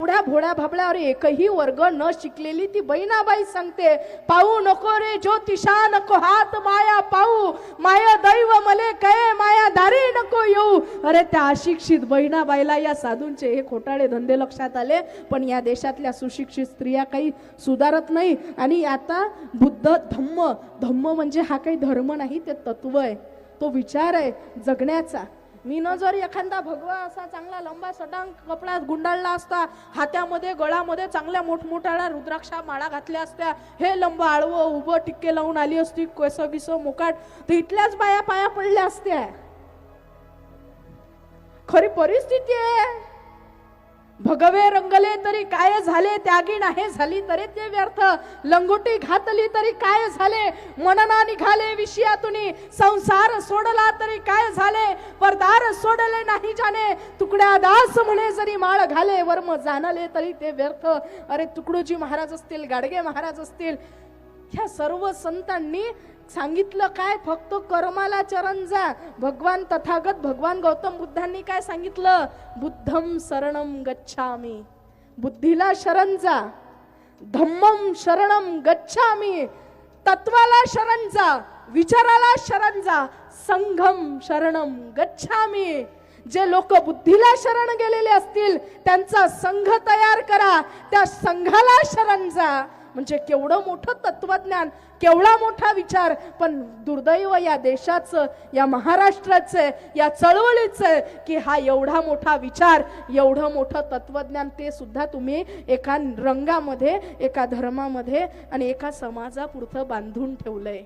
पुढ्या भोळ्या भाबळ्यावर एकही वर्ग न शिकलेली ती बहिणाबाई सांगते, पाहू नको रे ज्योतिषा नको हात माया पाहू, माया दैव मले कये माया दारी नको येऊ. अरे त्या अशिक्षित बहिणाबाईला या साधूंचे हे खोटाळे धंदे लक्षात आले. पण या देशातल्या सुशिक्षित स्त्रिया काही सुधारत नाही. आणि आता बुद्ध धम्म, धम्म म्हणजे हा काही धर्म नाही, ते तत्व आहे, तो विचार आहे जगण्याचा. मी न जर एखादा भगवा असा चांगला लंबा सटांग कपडा गुंडाळला असता, हातामध्ये गळामध्ये चांगल्या मोठमोठ्या रुद्राक्षा माळा घातल्या असत्या, हे लंबा आळवं उभं टिक्के लावून आली असती, केस गिस मोकाट, तर इथल्याच बाया पाया पडल्या असत्या. खरी परिस्थिती आहे. भगवे रंगले तरी काय झाले, त्यागी नाही झाली तरी ते व्यर्थ, लंगोटी घातली तरी काय झाले, मनना निघाले विषयातून, संसार सोडला तरी काय झाले, परदार सोडले नाही जाणे, तुकड्या दास म्हणे जरी माळ घाले, वर्म जाणले तरी ते व्यर्थ. अरे तुकडोजी महाराज असतील, गाडगे महाराज असतील, ह्या सर्व संतांनी सांगितलं काय, फक्त कर्माला चरण जा. भगवान तथागत भगवान गौतम बुद्धांनी काय सांगितलं, बुद्धम शरणम गच्छामी, बुद्धीला शरण जा. धम्मम शरणम गच्छामी, तत्वाला शरण जा, विचाराला शरण जा. संघम शरणम गच्छामी, जे लोक बुद्धीला शरण गेलेले असतील त्यांचा संघ तयार करा, त्या संघाला शरण जा. म्हणजे केवढं मोठं तत्वज्ञान, केवढा मोठा विचार. पण दुर्दैव या देशाचं, या महाराष्ट्राचं, या चळवळीचं की हा एवढा मोठा विचार, एवढं मोठं तत्वज्ञान ते सुद्धा तुम्ही एका रंगामध्ये, एका धर्मामध्ये आणि एका समाजापुरतं बांधून ठेवलंय.